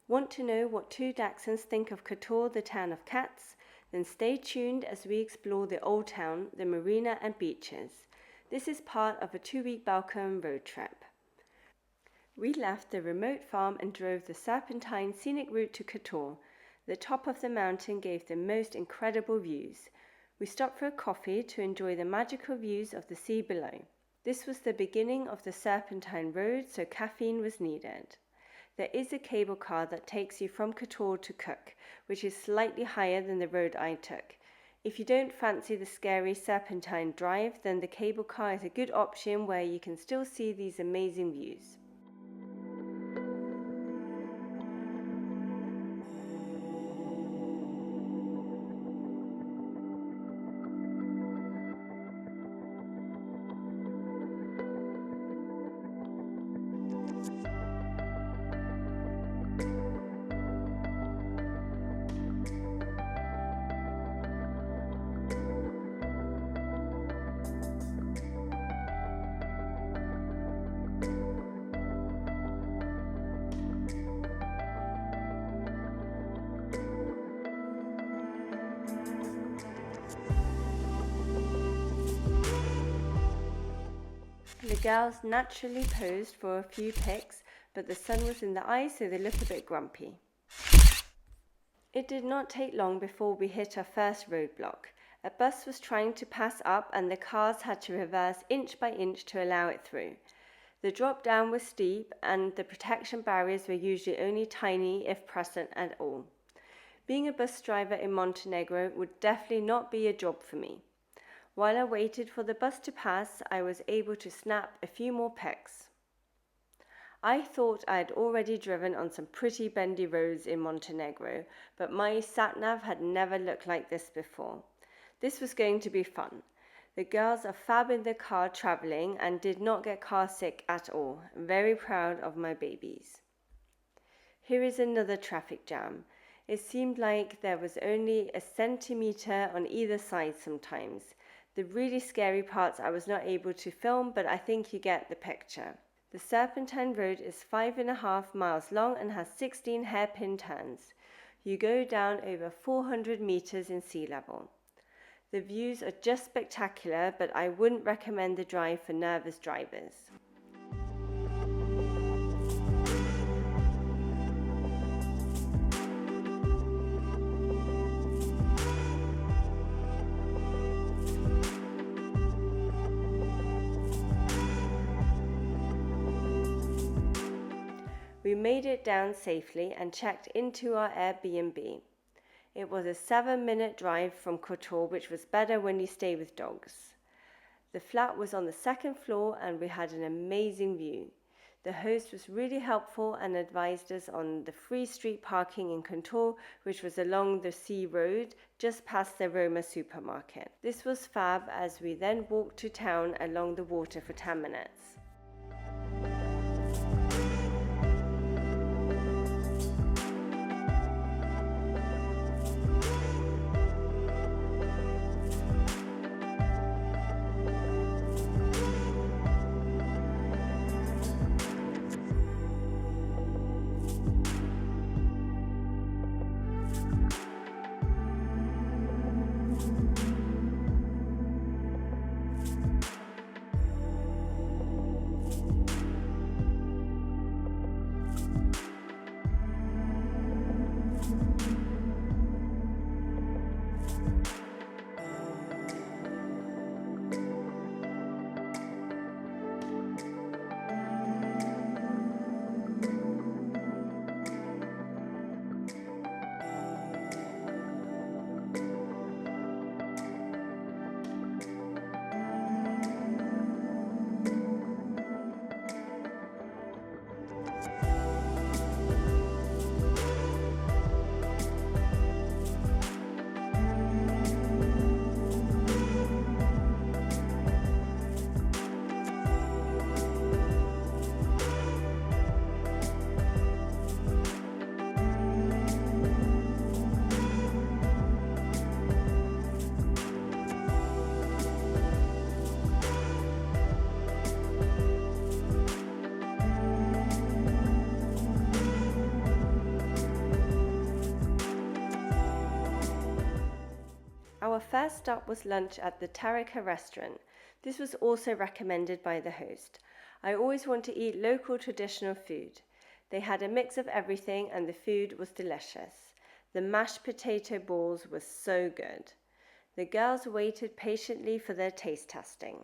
Want to know what two Dachshunds think of Kotor, the town of cats? Then stay tuned as we explore the old town, the marina and beaches. This is part of a 2-week Balkan road trip. We left the remote farm and drove the serpentine scenic route to Kotor. The top of the mountain gave the most incredible views. We stopped for a coffee to enjoy the magical views of the sea below. This was the beginning of the serpentine road, so caffeine was needed. There is a cable car that takes you from Kotor to Cook, which is slightly higher than the road I took. If you don't fancy the scary serpentine drive, then the cable car is a good option where you can still see these amazing views. The girls naturally posed for a few pics, but the sun was in the eyes, so they looked a bit grumpy. It did not take long before we hit our first roadblock. A bus was trying to pass up and the cars had to reverse inch by inch to allow it through. The drop down was steep and the protection barriers were usually only tiny if present at all. Being a bus driver in Montenegro would definitely not be a job for me. While I waited for the bus to pass, I was able to snap a few more pics. I thought I had already driven on some pretty bendy roads in Montenegro, but my sat-nav had never looked like this before. This was going to be fun. The girls are fab in the car traveling and did not get car sick at all. I'm very proud of my babies. Here is another traffic jam. It seemed like there was only a centimetre on either side sometimes. The really scary parts I was not able to film, but I think you get the picture. The Serpentine Road is 5.5 miles long and has 16 hairpin turns. You go down over 400 meters in sea level. The views are just spectacular, but I wouldn't recommend the drive for nervous drivers. We made it down safely and checked into our Airbnb. It was a 7-minute drive from Kotor, which was better when you stay with dogs. The flat was on the 2nd floor and we had an amazing view. The host was really helpful and advised us on the free street parking in Kotor, which was along the sea road just past the Roma supermarket. This was fab as we then walked to town along the water for 10 minutes. Our first stop was lunch at the Tarika restaurant. This was also recommended by the host. I always want to eat local traditional food. They had a mix of everything and the food was delicious. The mashed potato balls were so good. The girls waited patiently for their taste testing.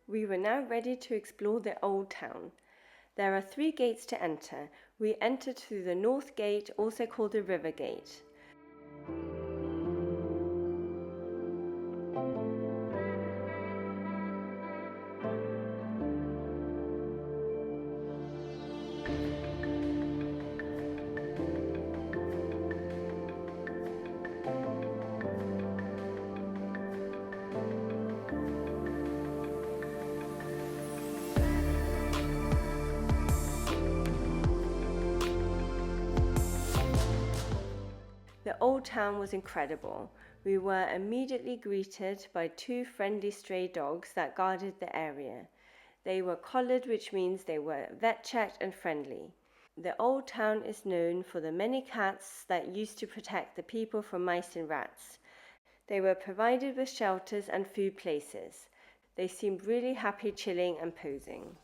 We were now ready to explore the old town. There are 3 gates to enter. We entered through the north gate, also called the river gate. The old town was incredible. We were immediately greeted by 2 friendly stray dogs that guarded the area. They were collared, which means they were vet-checked and friendly. The old town is known for the many cats that used to protect the people from mice and rats. They were provided with shelters and food places. They seemed really happy chilling and posing.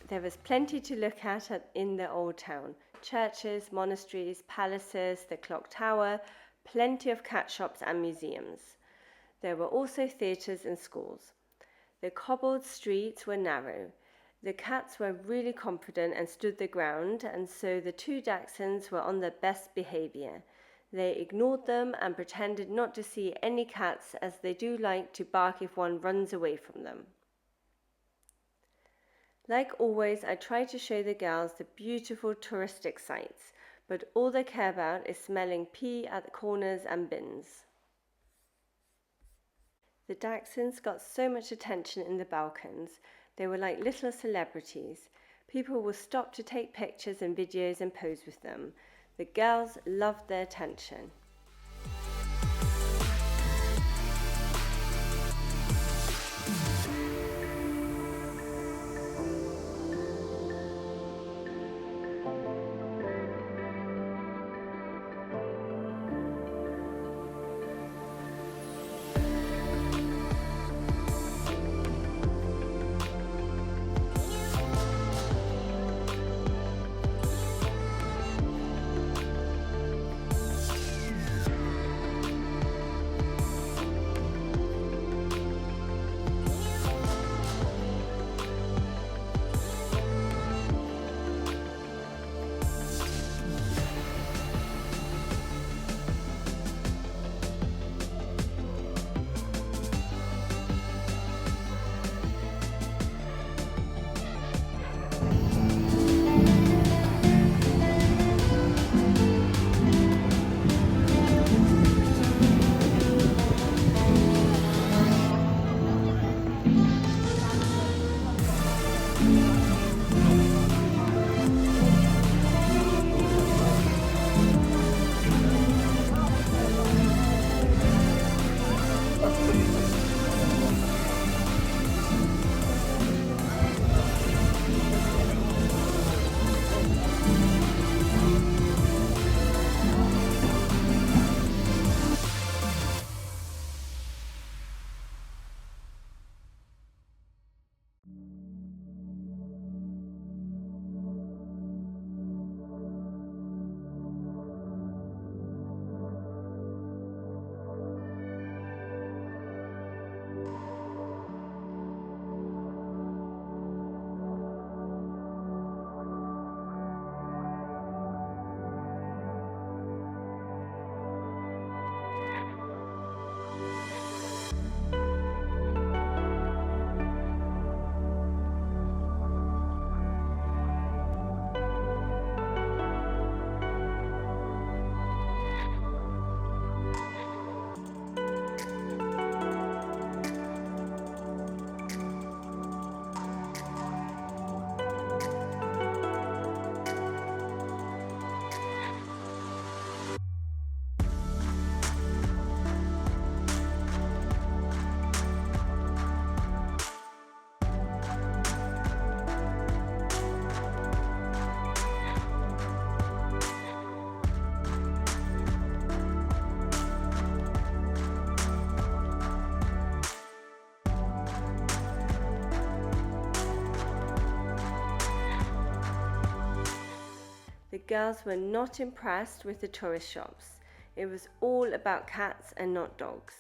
There was plenty to look at in the old town. Churches, monasteries, palaces, the clock tower, plenty of cat shops and museums. There were also theatres and schools. The cobbled streets were narrow. The cats were really confident and stood their ground, and so the 2 Dachshunds were on their best behaviour. They ignored them and pretended not to see any cats, as they do like to bark if one runs away from them. Like always, I try to show the girls the beautiful touristic sites, but all they care about is smelling pee at the corners and bins. The Dachshunds got so much attention in the Balkans. They were like little celebrities. People would stop to take pictures and videos and pose with them. The girls loved their attention. girls were not impressed with the tourist shops. It was all about cats and not dogs.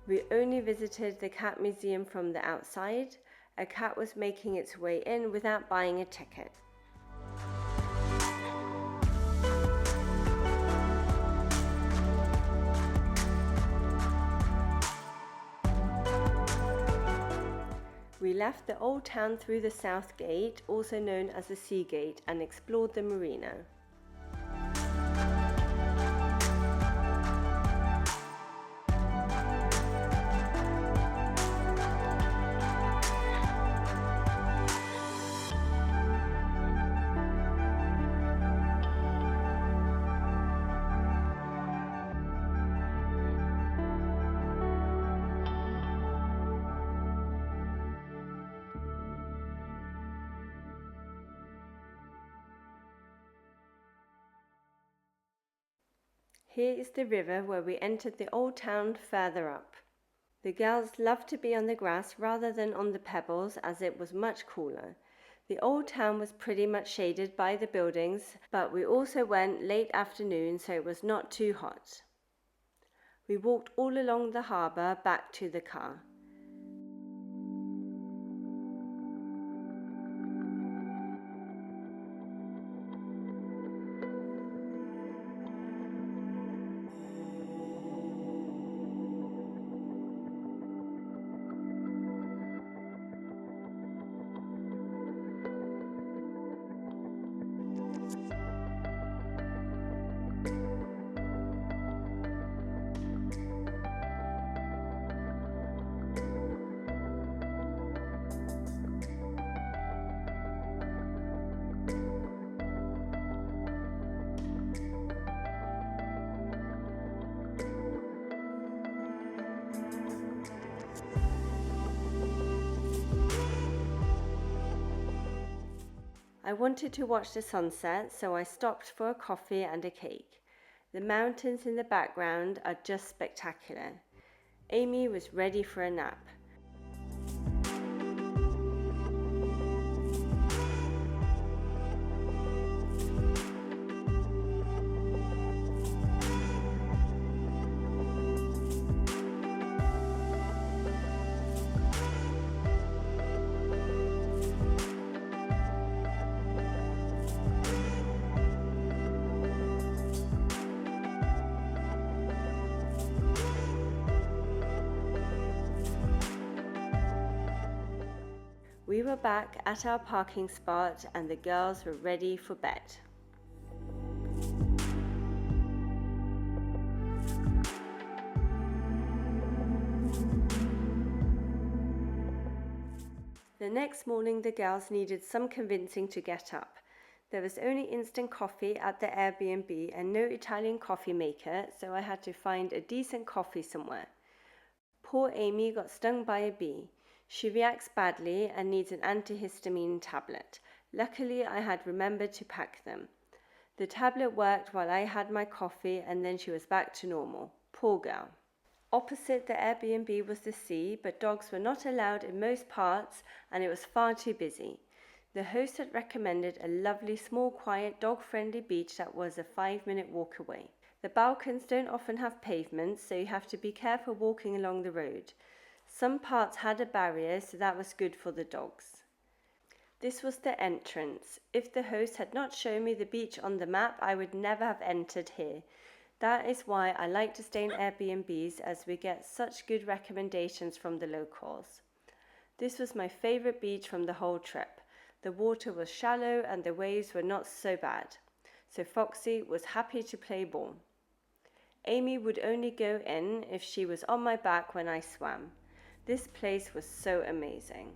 We only visited the cat museum from the outside. A cat was making its way in without buying a ticket. We left the old town through the south gate, also known as the sea gate, and explored the marina. Here is the river where we entered the old town further up. The girls loved to be on the grass rather than on the pebbles as it was much cooler. The old town was pretty much shaded by the buildings, but we also went late afternoon so it was not too hot. We walked all along the harbour back to the car. I wanted to watch the sunset, so I stopped for a coffee and a cake. The mountains in the background are just spectacular. Amy was ready for a nap. We were back at our parking spot and the girls were ready for bed. The next morning the girls needed some convincing to get up. There was only instant coffee at the Airbnb and no Italian coffee maker, so I had to find a decent coffee somewhere. Poor Amy got stung by a bee. She reacts badly and needs an antihistamine tablet. Luckily, I had remembered to pack them. The tablet worked while I had my coffee and then she was back to normal. Poor girl. Opposite the Airbnb was the sea, but dogs were not allowed in most parts and it was far too busy. The host had recommended a lovely, small, quiet, dog-friendly beach that was a 5-minute walk away. The Balkans don't often have pavements, so you have to be careful walking along the road. Some parts had a barrier, so that was good for the dogs. This was the entrance. If the host had not shown me the beach on the map, I would never have entered here. That is why I like to stay in Airbnbs, as we get such good recommendations from the locals. This was my favourite beach from the whole trip. The water was shallow and the waves were not so bad, so Foxy was happy to play ball. Amy would only go in if she was on my back when I swam. This place was so amazing.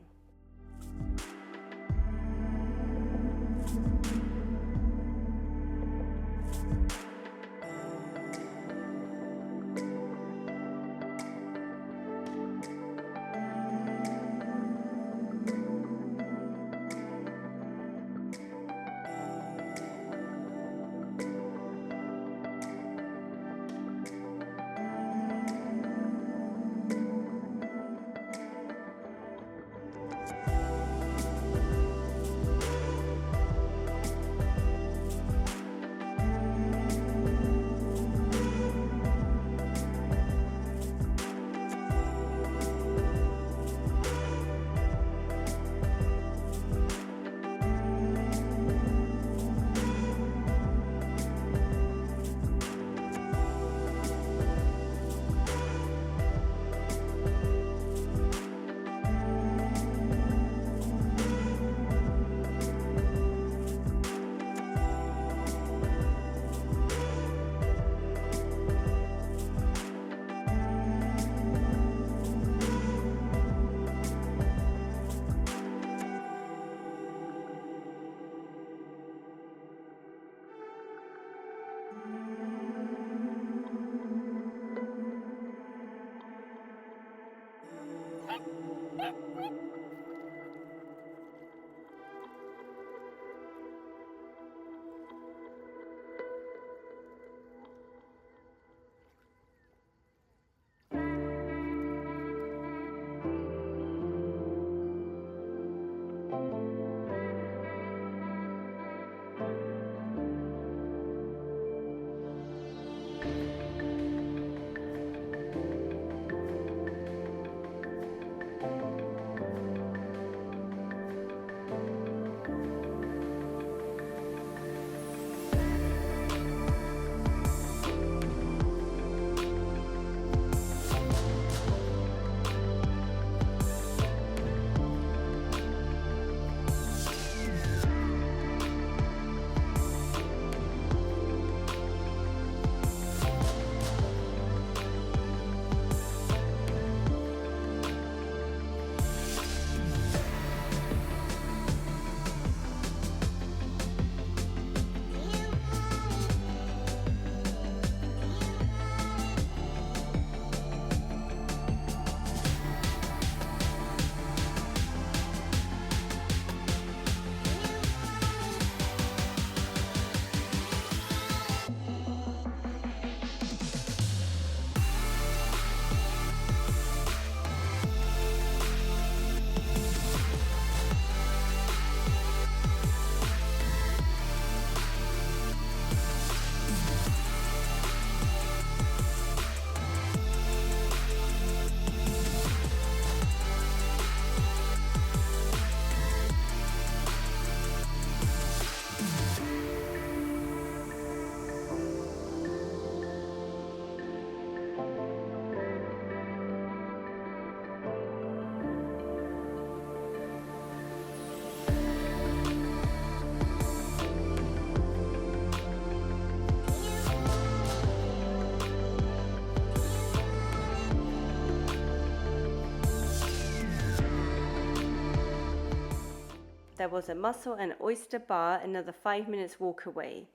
There was a mussel and oyster bar another 5 minutes walk away.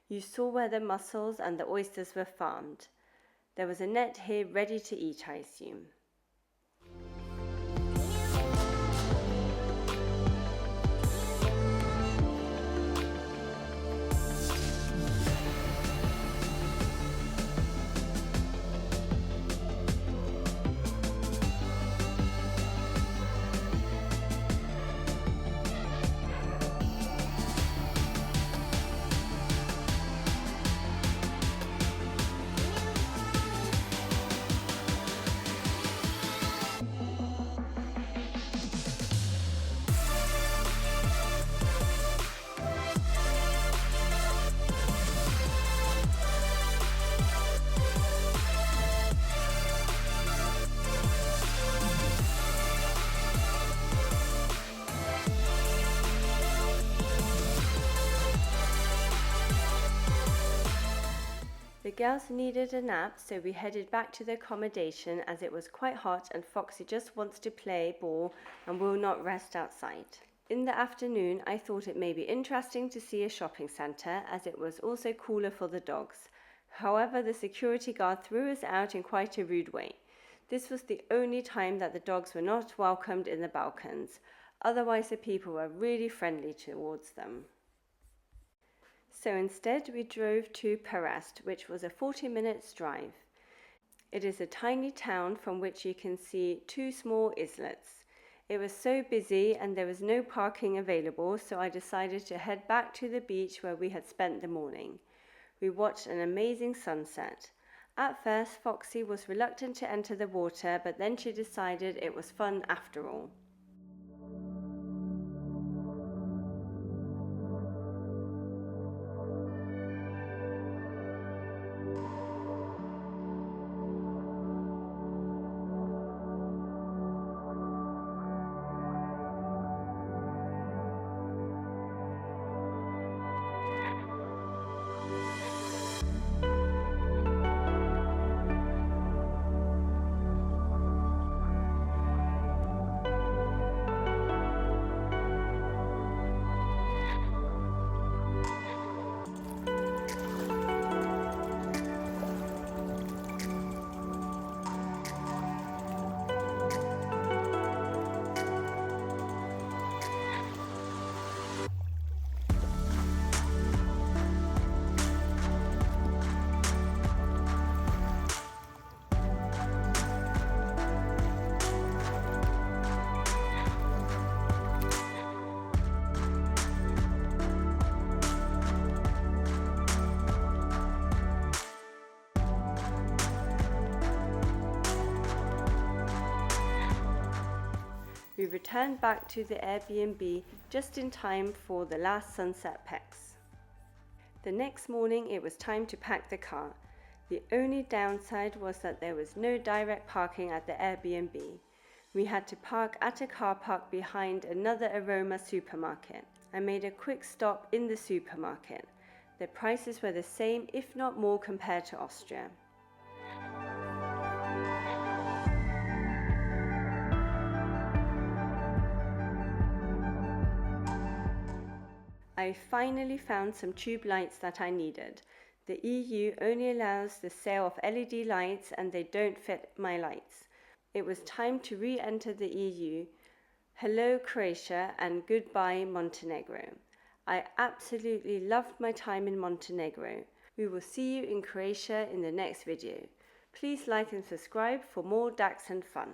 You saw where the mussels and the oysters were farmed. There was a net here ready to eat, I assume. The girls needed a nap, so we headed back to the accommodation as it was quite hot and Foxy just wants to play ball and will not rest outside. In the afternoon, I thought it may be interesting to see a shopping centre as it was also cooler for the dogs. However, the security guard threw us out in quite a rude way. This was the only time that the dogs were not welcomed in the Balkans. Otherwise, the people were really friendly towards them. So instead we drove to Perest, which was a 40-minute drive. It is a tiny town from which you can see 2 small islets. It was so busy and there was no parking available, so I decided to head back to the beach where we had spent the morning. We watched an amazing sunset. At first, Foxy was reluctant to enter the water, but then she decided it was fun after all. We returned back to the Airbnb just in time for the last sunset pics. The next morning it was time to pack the car. The only downside was that there was no direct parking at the Airbnb. We had to park at a car park behind another Aroma supermarket. I made a quick stop in the supermarket. The prices were the same, if not more, compared to Austria. I finally found some tube lights that I needed. The EU only allows the sale of LED lights and they don't fit my lights. It was time to re-enter the EU. Hello Croatia and goodbye Montenegro. I absolutely loved my time in Montenegro. We will see you in Croatia in the next video. Please like and subscribe for more Dachshund fun.